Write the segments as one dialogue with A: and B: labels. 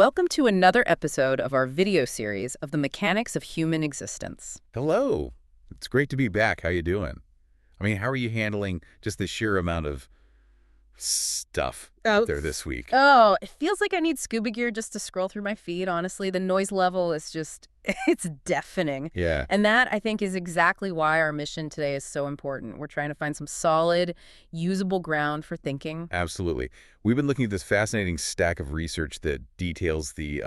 A: Welcome to another episode of our video series of the mechanics of human existence.
B: Hello. It's great to be back. How you doing? I mean, how are you handling just the sheer amount of stuff out there this week?
A: Oh, it feels like I need scuba gear just to scroll through my feed, honestly. The noise level is just, it's deafening.
B: Yeah.
A: And that, I think, is exactly why our mission today is so important. We're trying to find some solid, usable ground for thinking.
B: Absolutely. We've been looking at this fascinating stack of research that details the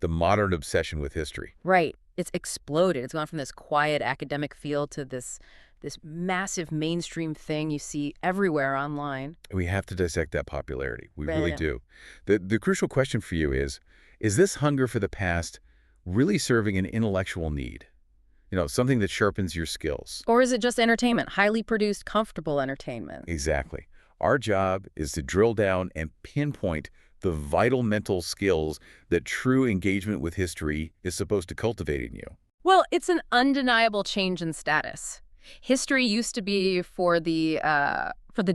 B: modern obsession with history.
A: Right. It's exploded. It's gone from this quiet academic field to this massive mainstream thing you see everywhere online.
B: We have to dissect that popularity. We
A: Right.
B: really do. The crucial question for you is this hunger for the past really serving an intellectual need? You know, something that sharpens your skills.
A: Or is it just entertainment, highly produced, comfortable entertainment?
B: Exactly. Our job is to drill down and pinpoint the vital mental skills that true engagement with history is supposed to cultivate in you.
A: Well, it's an undeniable change in status. History used to be for the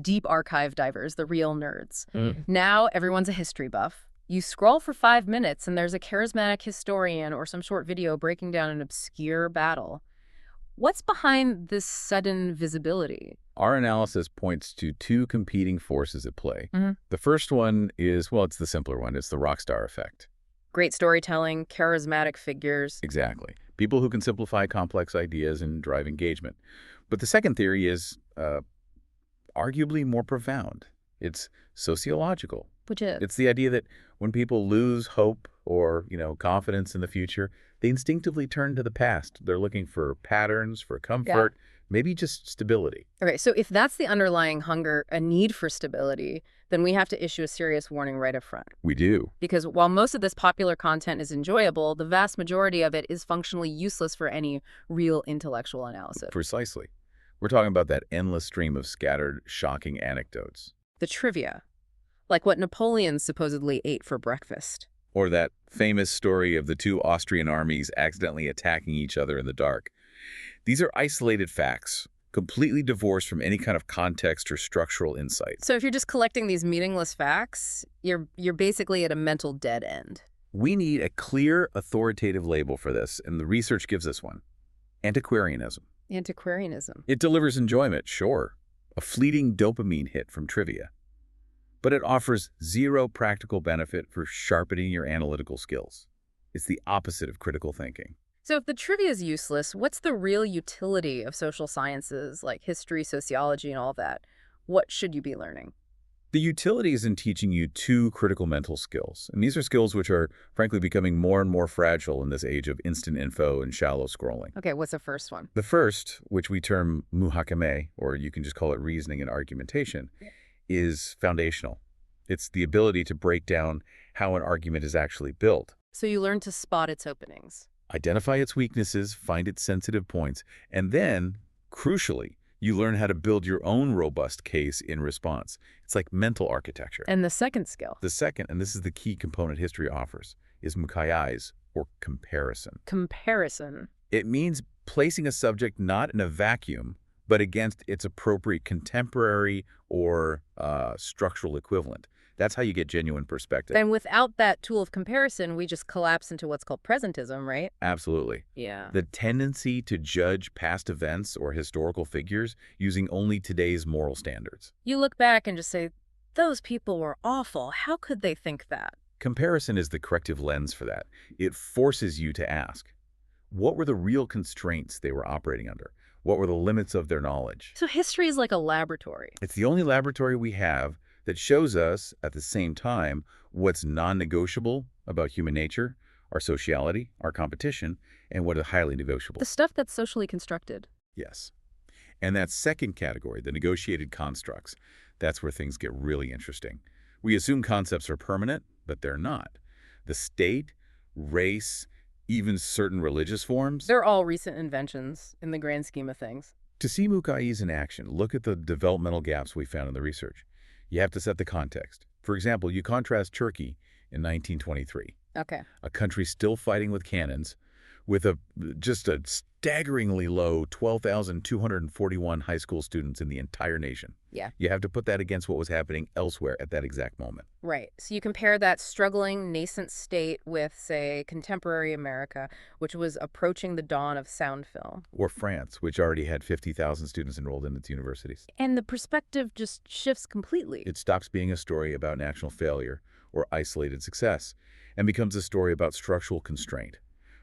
A: deep archive divers, the real nerds. Now everyone's a history buff. You scroll for 5 minutes and there's a charismatic historian or some short video breaking down an obscure battle. What's behind this sudden visibility?
B: Our analysis points to two competing forces at play. The first one is, well, it's the simpler one. It's the rock star effect.
A: Great storytelling, charismatic figures.
B: Exactly. People who can simplify complex ideas and drive engagement. But the second theory is arguably more profound. It's sociological.
A: Which is?
B: It's the idea that when people lose hope or, confidence in the future, they instinctively turn to the past. They're looking for patterns, for comfort, maybe just stability.
A: Okay, so if that's the underlying hunger, a need for stability, then we have to issue a serious warning right up front.
B: We do.
A: Because while most of this popular content is enjoyable, the vast majority of it is functionally useless for any real intellectual analysis.
B: Precisely. We're talking about that endless stream of scattered, shocking anecdotes.
A: The trivia, like what Napoleon supposedly ate for breakfast.
B: Or that famous story of the two Austrian armies accidentally attacking each other in the dark. These are isolated facts, completely divorced from any kind of context or structural insight.
A: So if you're just collecting these meaningless facts, you're basically at a mental dead end.
B: We need a clear, authoritative label for this, and the research gives us one. Antiquarianism.
A: Antiquarianism.
B: It delivers enjoyment, sure, a fleeting dopamine hit from trivia. But it offers zero practical benefit for sharpening your analytical skills. It's the opposite of critical thinking.
A: So if the trivia is useless, what's the real utility of social sciences like history, sociology, and all that? What should you be learning?
B: The utility is in teaching you two critical mental skills. And these are skills which are, frankly, becoming more and more fragile in this age of instant info and shallow scrolling.
A: Okay, what's the first one?
B: The first, which we term Muhakeme, or you can just call it reasoning and argumentation, is foundational. It's the ability to break down how an argument is actually built.
A: So you learn to spot its openings.
B: Identify its weaknesses, find its sensitive points, and then, crucially, you learn how to build your own robust case in response. It's like mental architecture.
A: And the second skill?
B: The second, and this is the key component history offers, is Mukayese, or comparison.
A: Comparison.
B: It means placing a subject not in a vacuum, but against its appropriate contemporary or structural equivalent. That's how you get genuine perspective.
A: And without that tool of comparison, we just collapse into what's called presentism, right?
B: Absolutely.
A: Yeah.
B: The tendency to judge past events or historical figures using only today's moral standards.
A: You look back and just say, those people were awful. How could they think that?
B: Comparison is the corrective lens for that. It forces you to ask, what were the real constraints they were operating under? What were the limits of their knowledge?
A: So history is like a laboratory.
B: It's the only laboratory we have that shows us, at the same time, what's non-negotiable about human nature, our sociality, our competition, and what is highly negotiable.
A: The stuff that's socially constructed.
B: Yes. And that second category, the negotiated constructs, that's where things get really interesting. We assume concepts are permanent, but they're not. The state, race, even certain religious forms.
A: They're all recent inventions in the grand scheme of things.
B: To see Mukayese in action, look at the developmental gaps we found in the research. You have to set the context. For example, you contrast Turkey in 1923,
A: Okay.
B: a country still fighting with cannons, with just a staggeringly low 12,241 high school students in the entire nation.
A: Yeah.
B: You have to put that against what was happening elsewhere at that exact moment.
A: Right. So you compare that struggling, nascent state with, say, contemporary America, which was approaching the dawn of sound film.
B: Or France, which already had 50,000 students enrolled in its universities.
A: And the perspective just shifts completely.
B: It stops being a story about national failure or isolated success and becomes a story about structural constraint,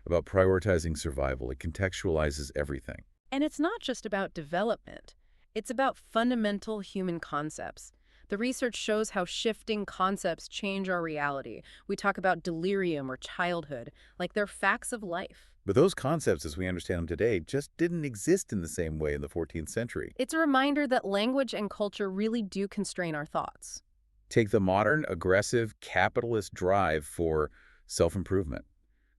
B: about prioritizing survival. It contextualizes everything.
A: And it's not just about development. It's about fundamental human concepts. The research shows how shifting concepts change our reality. We talk about delirium or childhood, like they're facts of life.
B: But those concepts, as we understand them today, just didn't exist in the same way in the 14th century.
A: It's a reminder that language and culture really do constrain our thoughts.
B: Take the modern, aggressive, capitalist drive for self-improvement.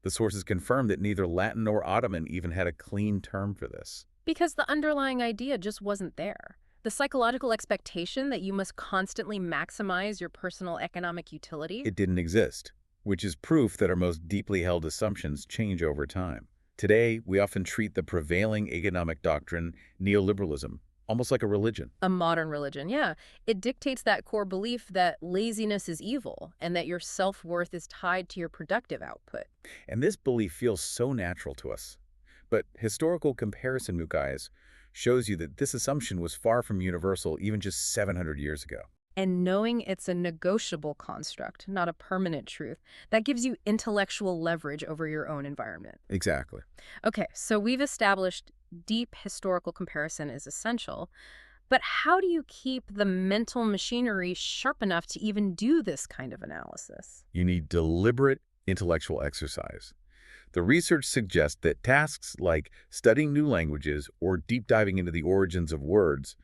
B: The sources confirm that neither Latin nor Ottoman even had a clean term for this.
A: Because the underlying idea just wasn't there. The psychological expectation that you must constantly maximize your personal economic utility?
B: It didn't exist, which is proof that our most deeply held assumptions change over time. Today, we often treat the prevailing economic doctrine, neoliberalism, almost like a religion.
A: A modern religion, yeah. It dictates that core belief that laziness is evil and that your self-worth is tied to your productive output.
B: And this belief feels so natural to us. But historical comparison, Mukayese, shows you that this assumption was far from universal even just 700 years ago.
A: And knowing it's a negotiable construct, not a permanent truth, that gives you intellectual leverage over your own environment.
B: Exactly.
A: Okay, so we've established deep historical comparison is essential, but how do you keep the mental machinery sharp enough to even do this kind of analysis?
B: You need deliberate intellectual exercise. The research suggests that tasks like studying new languages or deep diving into the origins of words,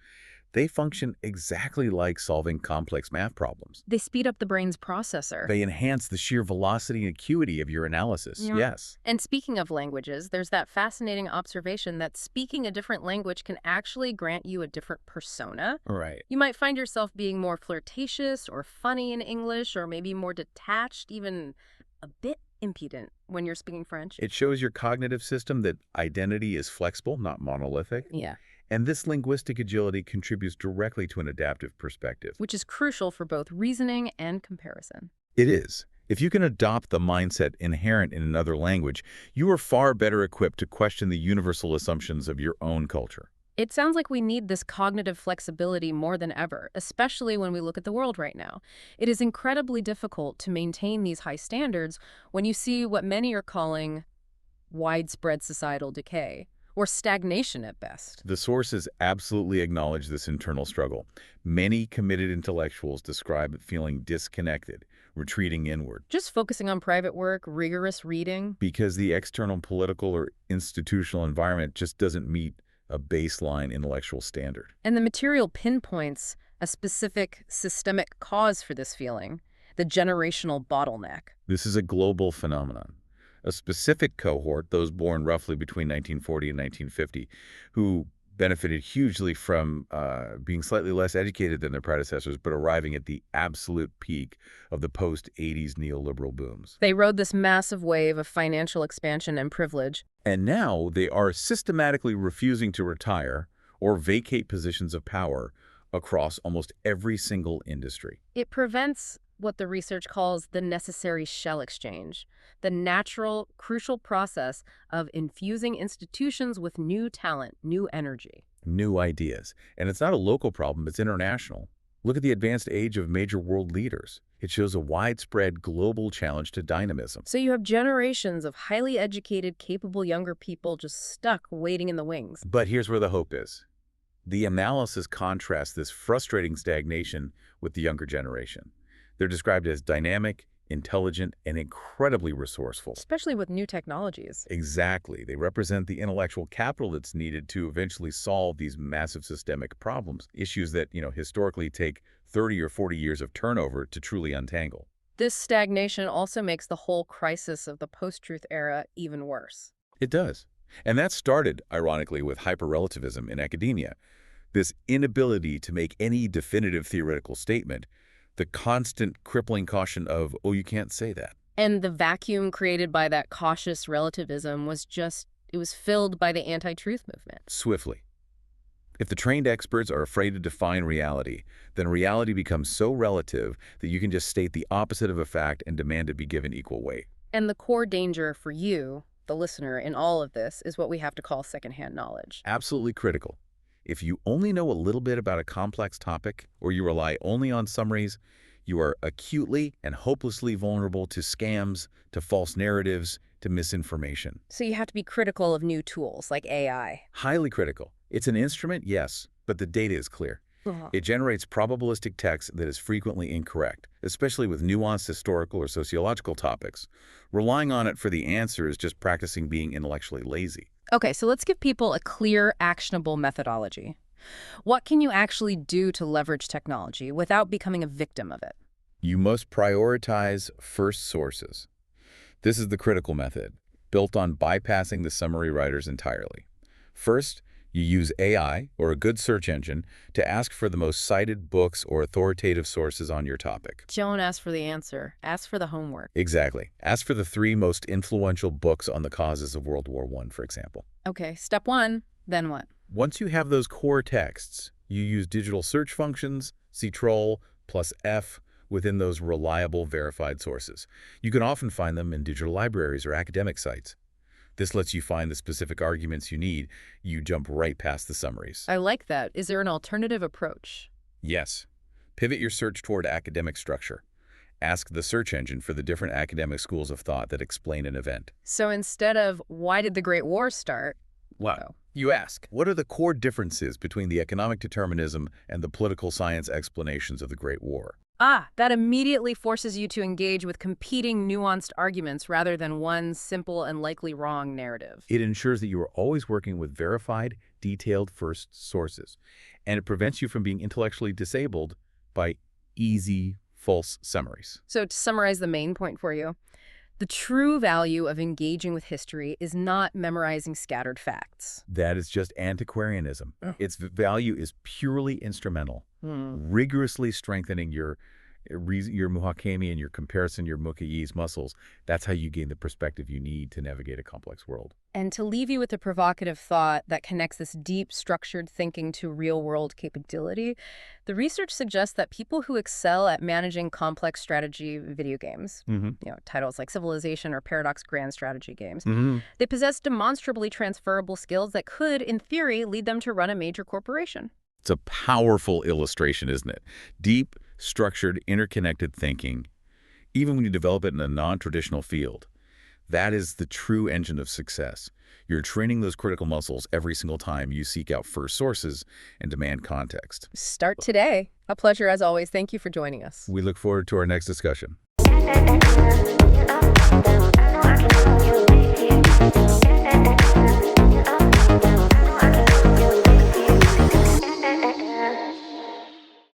B: they function exactly like solving complex math problems.
A: They speed up the brain's processor.
B: They enhance the sheer velocity and acuity of your analysis,
A: Yeah.
B: yes.
A: And speaking of languages, there's that fascinating observation that speaking a different language can actually grant you a different persona.
B: Right.
A: You might find yourself being more flirtatious or funny in English, or maybe more detached, even a bit impudent when you're speaking French.
B: It shows your cognitive system that identity is flexible, not monolithic.
A: Yeah.
B: And this linguistic agility contributes directly to an adaptive perspective.
A: Which is crucial for both reasoning and comparison.
B: It is. If you can adopt the mindset inherent in another language, you are far better equipped to question the universal assumptions of your own culture.
A: It sounds like we need this cognitive flexibility more than ever, especially when we look at the world right now. It is incredibly difficult to maintain these high standards when you see what many are calling widespread societal decay, or stagnation at best.
B: The sources absolutely acknowledge this internal struggle. Many committed intellectuals describe feeling disconnected, retreating inward.
A: Just focusing on private work, rigorous reading.
B: Because the external political or institutional environment just doesn't meet a baseline intellectual standard.
A: And the material pinpoints a specific systemic cause for this feeling, the generational bottleneck.
B: This is a global phenomenon. A specific cohort, those born roughly between 1940 and 1950, who benefited hugely from being slightly less educated than their predecessors, but arriving at the absolute peak of the post-'80s neoliberal booms.
A: They rode this massive wave of financial expansion and privilege.
B: And now they are systematically refusing to retire or vacate positions of power across almost every single industry.
A: It prevents what the research calls the necessary shell exchange, the natural, crucial process of infusing institutions with new talent, new energy.
B: New ideas. And it's not a local problem, it's international. Look at the advanced age of major world leaders. It shows a widespread global challenge to dynamism.
A: So you have generations of highly educated, capable younger people just stuck waiting in the wings.
B: But here's where the hope is. The analysis contrasts this frustrating stagnation with the younger generation. They're described as dynamic, intelligent, and incredibly resourceful.
A: Especially with new technologies.
B: Exactly. They represent the intellectual capital that's needed to eventually solve these massive systemic problems, issues that, historically take 30 or 40 years of turnover to truly untangle.
A: This stagnation also makes the whole crisis of the post-truth era even worse.
B: It does. And that started, ironically, with hyperrelativism in academia. This inability to make any definitive theoretical statement, the constant crippling caution of, oh, you can't say that.
A: And the vacuum created by that cautious relativism it was filled by the anti-truth movement.
B: Swiftly. If the trained experts are afraid to define reality, then reality becomes so relative that you can just state the opposite of a fact and demand it be given equal weight.
A: And the core danger for you, the listener, in all of this is what we have to call secondhand knowledge.
B: Absolutely critical. If you only know a little bit about a complex topic, or you rely only on summaries, you are acutely and hopelessly vulnerable to scams, to false narratives, to misinformation.
A: So you have to be critical of new tools like AI.
B: Highly critical. It's an instrument, yes, but the data is clear. It generates probabilistic text that is frequently incorrect, especially with nuanced historical or sociological topics. Relying on it for the answer is just practicing being intellectually lazy.
A: Okay, so let's give people a clear, actionable methodology. What can you actually do to leverage technology without becoming a victim of it?
B: You must prioritize first sources. This is the critical method, built on bypassing the summary writers entirely. First, you use AI, or a good search engine, to ask for the most cited books or authoritative sources on your topic.
A: Don't ask for the answer. Ask for the homework.
B: Exactly. Ask for the 3 most influential books on the causes of World War I, for example.
A: Okay, step 1, then what?
B: Once you have those core texts, you use digital search functions, Ctrl plus F, within those reliable, verified sources. You can often find them in digital libraries or academic sites. This lets you find the specific arguments you need. You jump right past the summaries.
A: I like that. Is there an alternative approach?
B: Yes. Pivot your search toward academic structure. Ask the search engine for the different academic schools of thought that explain an event.
A: So instead of, why did the Great War start?
B: Wow. You ask, what are the core differences between the economic determinism and the political science explanations of the Great War?
A: That immediately forces you to engage with competing, nuanced arguments rather than one simple and likely wrong narrative.
B: It ensures that you are always working with verified, detailed first sources, and it prevents you from being intellectually disabled by easy, false summaries.
A: So to summarize the main point for you, the true value of engaging with history is not memorizing scattered facts.
B: That is just antiquarianism. Its value is purely instrumental, rigorously strengthening your Muhakeme and your comparison, your Mukayese muscles. That's how you gain the perspective you need to navigate a complex world.
A: And to leave you with a provocative thought that connects this deep, structured thinking to real-world capability, the research suggests that people who excel at managing complex strategy video games, titles like Civilization or Paradox Grand Strategy games, they possess demonstrably transferable skills that could, in theory, lead them to run a major corporation.
B: It's a powerful illustration, isn't it? Deep, structured, interconnected thinking, even when you develop it in a non-traditional field. That is the true engine of success. You're training those critical muscles every single time you seek out first sources and demand context.
A: Start today. A pleasure as always. Thank you for joining us.
B: We look forward to our next discussion.